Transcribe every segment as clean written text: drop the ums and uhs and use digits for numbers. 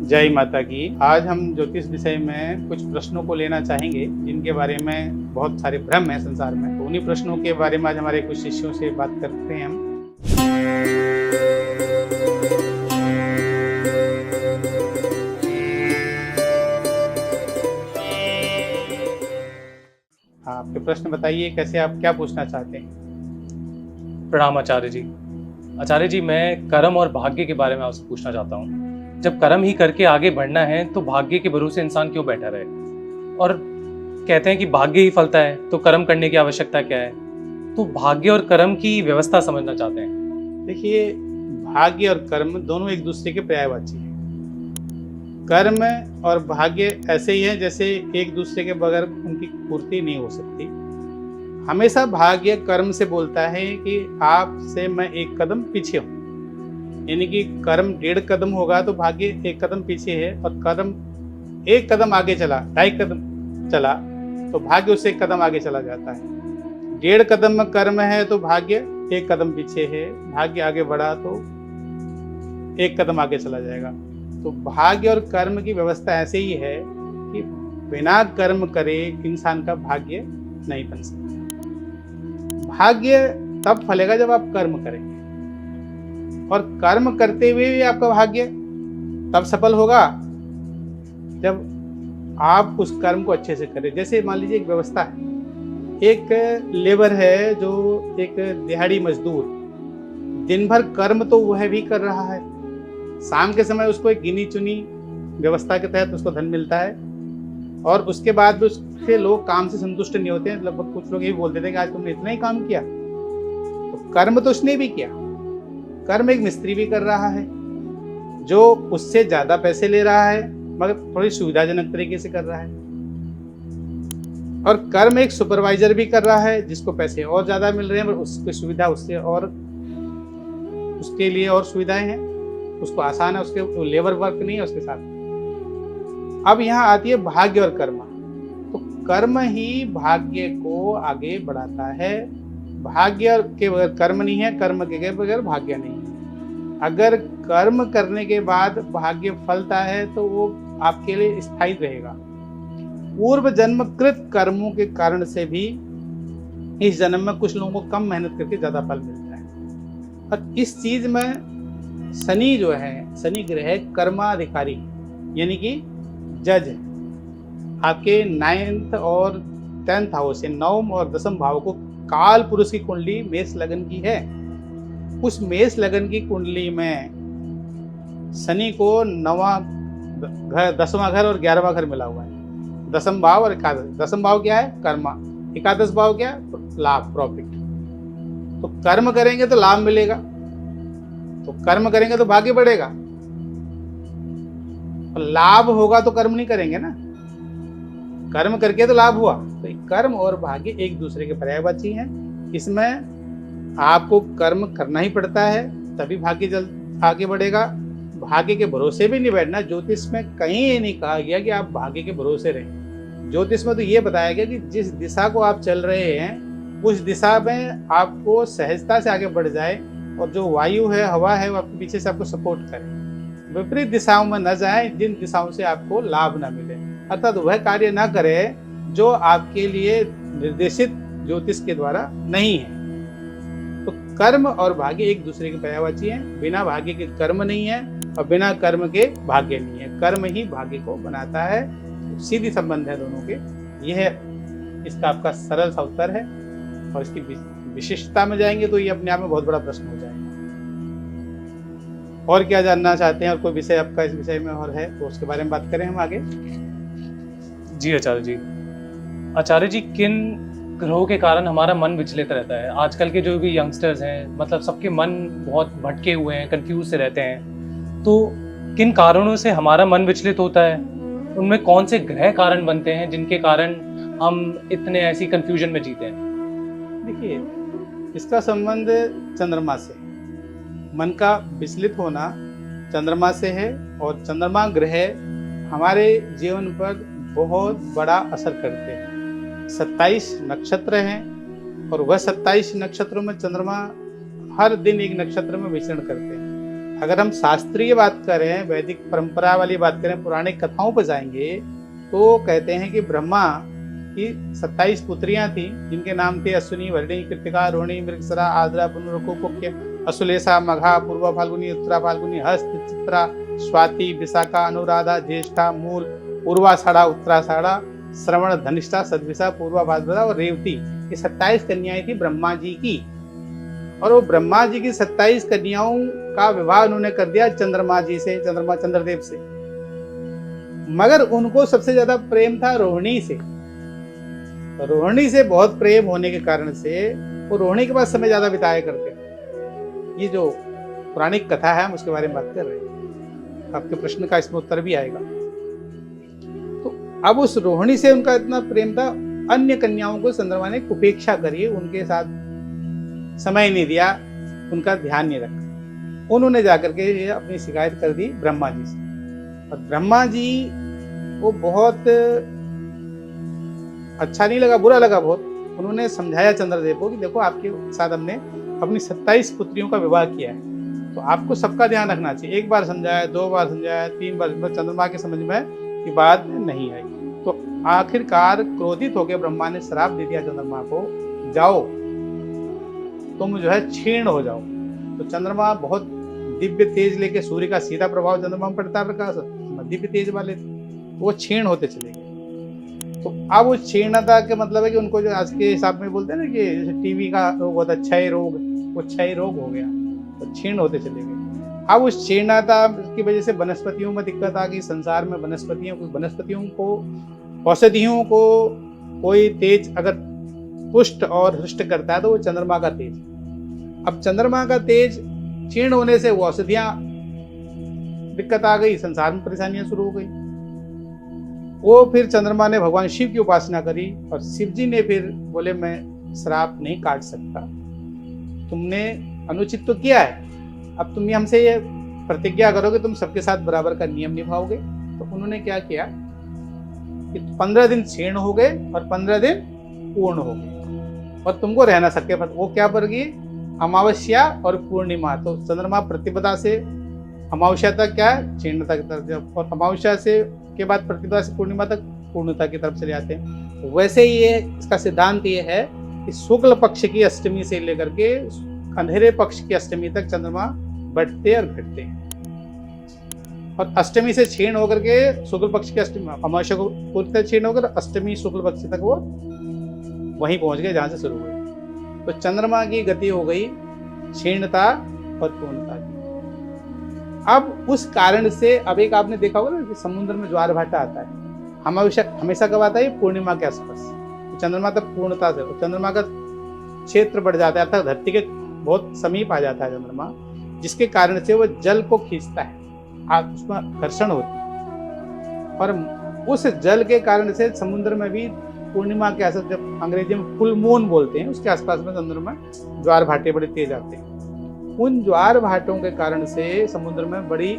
जय माता की। आज हम ज्योतिष विषय में कुछ प्रश्नों को लेना चाहेंगे जिनके बारे में बहुत सारे भ्रम है संसार में। तो उन्हीं प्रश्नों के बारे में आज हमारे कुछ शिष्यों से बात करते हैं हम। आपके प्रश्न बताइए, कैसे आप क्या पूछना चाहते हैं? प्रणाम आचार्य जी। आचार्य जी, मैं कर्म और भाग्य के बारे में आपसे पूछना चाहता हूँ। जब कर्म ही करके आगे बढ़ना है तो भाग्य के भरोसे इंसान क्यों बैठा रहे? और कहते हैं कि भाग्य ही फलता है, तो कर्म करने की आवश्यकता क्या है? तो भाग्य और कर्म की व्यवस्था समझना चाहते हैं। देखिए, भाग्य और कर्म दोनों एक दूसरे के पर्यायवाची हैं। कर्म और भाग्य ऐसे ही है जैसे एक दूसरे के बगैर उनकी पूर्ति नहीं हो सकती। हमेशा भाग्य कर्म से बोलता है कि आपसे मैं एक कदम पीछे हूँ, यानी कि कर्म 1.5 कदम होगा तो भाग्य 1 कदम पीछे है, और कर्म 1 कदम आगे चला, 2.5 कदम चला तो भाग्य उससे 1 कदम आगे चला जाता है। 1.5 कदम में कर्म है तो भाग्य 1 कदम पीछे है, भाग्य आगे बढ़ा तो 1 कदम आगे चला जाएगा। तो भाग्य और कर्म की व्यवस्था ऐसे ही है कि बिना कर्म करे इंसान का भाग्य नहीं बन सकता। भाग्य तब फलेगा जब आप कर्म करेंगे, और कर्म करते हुए भी आपका भाग्य तब सफल होगा जब आप उस कर्म को अच्छे से करें। जैसे मान लीजिए एक व्यवस्था है, एक लेबर है जो एक दिहाड़ी मजदूर, दिन भर कर्म तो वह भी कर रहा है, शाम के समय उसको एक गिनी चुनी व्यवस्था के तहत उसको धन मिलता है, और उसके बाद भी उसके लोग काम से संतुष्ट नहीं होते हैं। लगभग कुछ लोग यही बोलते थे कि आज तुमने इतना ही काम किया। तो कर्म तो उसने भी किया, कर्म एक मिस्त्री भी कर रहा है जो उससे ज्यादा पैसे ले रहा है मगर थोड़ी सुविधाजनक तरीके से कर रहा है, और कर्म एक सुपरवाइजर भी कर रहा है जिसको पैसे और ज्यादा मिल रहे हैं पर उसकी सुविधा उससे और उसके लिए और सुविधाएं हैं, उसको आसान है, उसके लेबर वर्क नहीं है उसके साथ। अब यहाँ आती है भाग्य और कर्म। तो कर्म ही भाग्य को आगे बढ़ाता है। भाग्य के बगैर कर्म नहीं है, कर्म के बगैर भाग्य नहीं है। अगर कर्म करने के बाद भाग्य फलता है तो वो आपके लिए स्थायी रहेगा। पूर्व जन्मकृत कर्मों के कारण से भी इस जन्म में कुछ लोगों को कम मेहनत करके ज्यादा फल मिलता है। और इस चीज में शनि जो है, शनि ग्रह कर्माधिकारी यानी कि जज, आपके 9th और 10th हाउस से 9th और 10th भाव को काल पुरुष की कुंडली मेष लगन की है। उस मेष लगन की कुंडली में शनि को 9वां घर, 10वां घर और 11वां घर मिला हुआ है। 10th भाव और एकादश। 10th भाव क्या है? कर्मा। एकादश भाव क्या है? लाभ, प्रॉफिट। तो कर्म करेंगे तो लाभ मिलेगा, तो कर्म करेंगे तो भाग्य बढ़ेगा। लाभ होगा तो कर्म नहीं करेंगे ना, कर्म करके तो लाभ हुआ। तो कर्म और भाग्य एक दूसरे के पर्यायवाची हैं। इसमें आपको कर्म करना ही पड़ता है तभी भाग्य जल्द आगे बढ़ेगा। भाग्य के भरोसे भी नहीं बैठना। ज्योतिष में कहीं ये नहीं कहा गया कि आप भाग्य के भरोसे रहें। ज्योतिष में तो ये बताया गया कि जिस दिशा को आप चल रहे हैं उस दिशा में आपको सहजता से आगे बढ़ जाए, और जो वायु है, हवा है, वो आपके पीछे से आपको सपोर्ट करे। विपरीत दिशाओं में न जाए जिन दिशाओं से आपको लाभ न मिले, अर्थात वह कार्य न करे जो आपके लिए निर्देशित ज्योतिष के द्वारा नहीं है। तो कर्म और भाग्य एक दूसरे के पर्यायवाची हैं। बिना भाग्य के कर्म नहीं है और बिना कर्म के भाग्य नहीं है। कर्म ही भाग्य को बनाता है, सीधी संबंध है दोनों के। यह इसका आपका सरल सा उत्तर है, और इसकी विशिष्टता में जाएंगे तो ये अपने आप में बहुत बड़ा प्रश्न हो जाएगा। और क्या जानना चाहते हैं, और कोई विषय आपका इस विषय में और है तो उसके बारे में बात करें हम आगे। जी आचार्य जी। आचार्य जी, किन ग्रहों के कारण हमारा मन विचलित रहता है? आजकल के जो भी यंगस्टर्स हैं, मतलब सबके मन बहुत भटके हुए हैं, कंफ्यूज से रहते हैं। तो किन कारणों से हमारा मन विचलित होता है? उनमें कौन से ग्रह कारण बनते हैं जिनके कारण हम इतने ऐसी कंफ्यूजन में जीते हैं? देखिए, इसका संबंध चंद्रमा से, मन का विचलित होना चंद्रमा से है, और चंद्रमा ग्रह हमारे जीवन पर बहुत बड़ा असर करते हैं। 27 नक्षत्र हैं, और वह 27 नक्षत्रों में चंद्रमा हर दिन एक नक्षत्र में विचरण करते हैं। अगर हम शास्त्रीय बात करें, वैदिक परंपरा वाली बात करें, पुराणिक कथाओं पर जाएंगे तो कहते हैं कि ब्रह्मा की 27 पुत्रियां थी, जिनके नाम थे अश्विनी, भरणी, कृतिका, रोहिणी, मृगसरा, आद्रा, पुनरुको, कुक्य, अश्लेषा, मघा, पूर्वा फाल्गुनी, उत्तरा फाल्गुनी, हस्त, चित्रा, स्वाति, विशाखा, अनुराधा, ज्येष्ठा, मूल, पूर्वाषाढ़ा, उत्तराषाढ़ा, श्रवण, धनिष्ठा, सद्विषा, पूर्वा भाद्रपदा और रेवती। ये 27 कन्याएं थी ब्रह्मा जी की। और वो ब्रह्मा जी की 27 कन्याओं का विवाह उन्होंने कर दिया चंद्रमा जी से, चंद्रदेव से। मगर उनको सबसे ज्यादा प्रेम था रोहिणी से। रोहिणी से बहुत प्रेम होने के कारण से वो रोहिणी के पास समय ज्यादा बिताया करते हैं। ये जो पौराणिक कथा है हम उसके बारे में बात कर रहे हैं। आपके प्रश्न का इसमें उत्तर भी आएगा। तो अब उस रोहिणी से उनका इतना प्रेम था, अन्य कन्याओं को चंद्रमा ने उपेक्षा करी, उनके साथ समय नहीं दिया, उनका ध्यान नहीं रखा। उन्होंने जाकर के ये अपनी शिकायत कर दी ब्रह्मा जी से। और ब्रह्मा जी को बहुत अच्छा नहीं लगा, बुरा लगा बहुत। उन्होंने समझाया चंद्रदेव को कि देखो आपके साथ हमने अपनी 27 पुत्रियों का विवाह किया है, तो आपको सबका ध्यान रखना चाहिए। एक बार समझाया, 2 बार समझाया, 3 बार, चंद्रमा के समझ में की बात नहीं आई। तो आखिरकार क्रोधित होकर ब्रह्मा ने श्राप दे दिया चंद्रमा को, जाओ तुम जो है क्षीण हो जाओ। तो चंद्रमा बहुत दिव्य तेज लेके, सूर्य का सीधा प्रभाव चंद्रमा में पड़ता है, प्रकाश दिव्य तेज वाले, वो क्षीण होते चले गए। तो अब उस क्षीणता के मतलब है कि उनको जो आज के हिसाब में बोलते हैं ना कि जैसे टीवी का रोग होता है क्षय रोग, वो क्षय रोग हो गया, तो क्षीण होते चले गए। अब उस क्षीणता की वजह से वनस्पतियों में दिक्कत आ गई। संसार में वनस्पतियों को, औषधियों को कोई तेज अगर पुष्ट और हृष्ट करता है तो वो चंद्रमा का तेज। अब चंद्रमा का तेज क्षीण होने से वो औषधियां दिक्कत आ गई, संसार में परेशानियां शुरू हो गई। वो फिर चंद्रमा ने भगवान शिव की उपासना करी और शिव जी ने फिर बोले मैं श्राप नहीं काट सकता, तुमने अनुचित तो किया है, अब तुम हमसे ये प्रतिज्ञा करोगे तुम सबके साथ बराबर का नियम निभाओगे। तो उन्होंने क्या किया कि 15 दिन क्षीण हो गए और 15 दिन पूर्ण हो गए और तुमको रहना सके। वो क्या पर गई? अमावस्या और पूर्णिमा। तो चंद्रमा प्रतिपदा से अमावस्या तक क्या है? क्षीणता की तरफ, और अमावस्या से के बाद प्रतिपदा से पूर्णिमा तक पूर्णता की तरफ चले जाते हैं। तो वैसे ही ये इसका सिद्धांत ये है कि शुक्ल पक्ष की अष्टमी से लेकर के अंधेरे पक्ष की अष्टमी तक चंद्रमा बढ़ते और घटते हैं। और अष्टमी से क्षीण होकर के शुक्ल पक्ष की अष्टमी, अमावस्या को पूरी तरह क्षीण होकर अष्टमी शुक्ल पक्ष तक वो वहीं पहुंच गए जहां से शुरू हुए। तो चंद्रमा की गति हो गई क्षीणता और पूर्णता की। अब उस कारण से, अब एक आपने देखा होगा ना कि समुद्र में ज्वार भाटा आता है, हमेशा कब आता है? पूर्णिमा के आसपास। तो चंद्रमा तक पूर्णता से, चंद्रमा का क्षेत्र बढ़ जाता है, अर्थात धरती के बहुत समीप आ जाता है चंद्रमा, जिसके कारण से वो जल को खींचता है, उसमें घर्षण होती है। और उस जल के कारण से समुद्र में भी पूर्णिमा के आसपास, जब अंग्रेजी में फुल मून बोलते हैं, उसके आसपास में समुद्र में ज्वार भाटे बड़े तेज आते हैं। उन ज्वार भाटों के कारण से समुद्र में बड़ी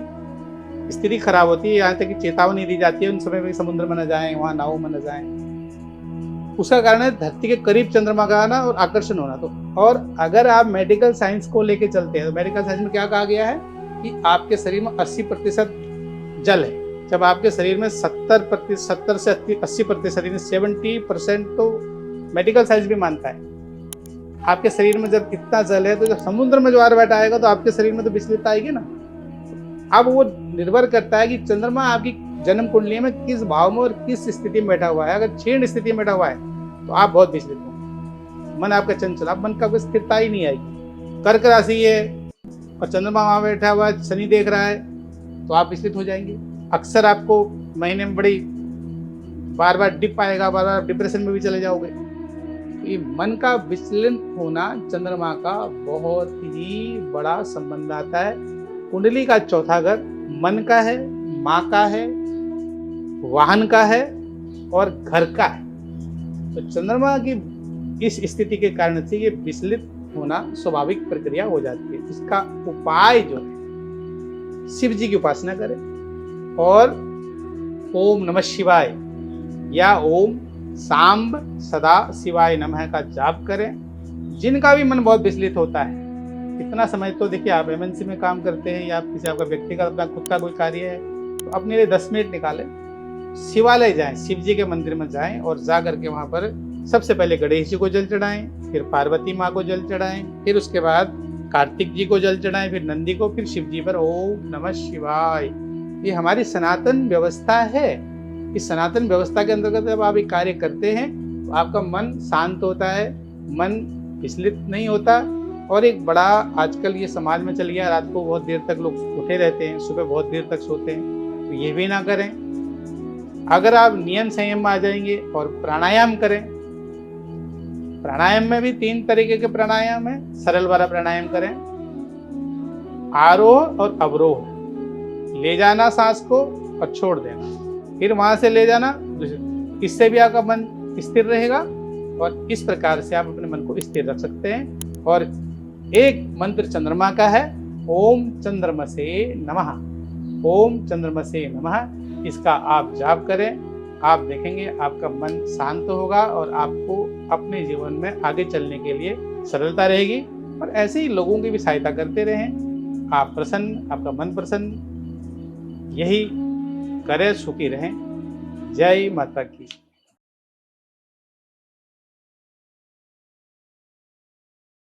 स्थिति खराब होती है, यहाँ तक कि चेतावनी दी जाती है उन समय में समुद्र में न जाएं, वहाँ नावों में न जाएं। उसका कारण है धरती के करीब चंद्रमा का आना और आकर्षण होना। तो और अगर आप मेडिकल साइंस को लेके चलते हैं तो मेडिकल साइंस में क्या कहा गया है कि आपके शरीर में 80% जल है। जब आपके शरीर में 70 से 80%, 70% तो मेडिकल साइंस भी मानता है। आपके शरीर में जब इतना जल है तो जब समुद्र में ज्वार भाटा आएगा तो आपके शरीर में तो विचलितता आएगी ना। अब वो निर्भर करता है कि चंद्रमा आपकी जन्म कुंडली में किस भाव में और किस स्थिति में बैठा हुआ है। अगर क्षीण स्थिति में बैठा हुआ है तो आप बहुत विचलित होंगे, मन आपका चंचल, आप मन का कोई स्थिरता ही नहीं आएगी। कर्क राशि है और चंद्रमा वहां बैठा हुआ है, शनि देख रहा है, तो आप विचलित हो जाएंगे। अक्सर आपको महीने में बड़ी बार बार डिप आएगा, बार बार डिप्रेशन में भी चले जाओगे। तो ये मन का विचलन होना चंद्रमा का बहुत ही बड़ा संबंध आता है। कुंडली का चौथा घर मन का है, माँ का है, वाहन का है और घर का है। तो चंद्रमा की इस स्थिति के कारण से ये विचलित होना स्वाभाविक प्रक्रिया हो जाती है। इसका उपाय जो है, शिव जी की उपासना करें और ओम नमः शिवाय या ओम सांब सदा शिवाय नमः का जाप करें। जिनका भी मन बहुत विचलित होता है इतना समय तो देखिए, आप एमएनसी में काम करते हैं या किसी आपका व्यक्तिगत अपना खुद का कोई कार्य है, तो अपने लिए 10 मिनट निकालें, शिवालय जाएं, शिव जी के मंदिर में जाएं और जा करके वहाँ पर सबसे पहले गणेश जी को जल चढ़ाएं, फिर पार्वती माँ को जल चढ़ाएं, फिर उसके बाद कार्तिक जी को जल चढ़ाएं, फिर नंदी को, फिर शिव जी पर ओम नमः शिवाय। ये हमारी सनातन व्यवस्था है। इस सनातन व्यवस्था के अंतर्गत जब आप एक कार्य करते हैं तो आपका मन शांत होता है, मन विचलित नहीं होता। और एक बड़ा आजकल ये समाज में चल गया, रात को बहुत देर तक लोग उठे रहते हैं, सुबह बहुत देर तक सोते हैं, तो ये भी ना करें। अगर आप नियम संयम में आ जाएंगे और प्राणायाम करें, प्राणायाम में भी 3 तरीके के प्राणायाम है। सरल वाला प्राणायाम करें, आरोह और अवरोह, ले जाना सांस को और छोड़ देना, फिर वहां से ले जाना, इससे भी आपका मन स्थिर रहेगा। और इस प्रकार से आप अपने मन को स्थिर रख सकते हैं। और एक मंत्र चंद्रमा का है, ओम चंद्रमसे नमः, ओम चंद्रमसे नमः। इसका आप जाप करें, आप देखेंगे आपका मन शांत होगा और आपको अपने जीवन में आगे चलने के लिए सरलता रहेगी। और ऐसे ही लोगों की भी सहायता करते रहें, आप प्रसन्न, आपका मन प्रसन्न, यही करें, सुखी रहें। जय माता की।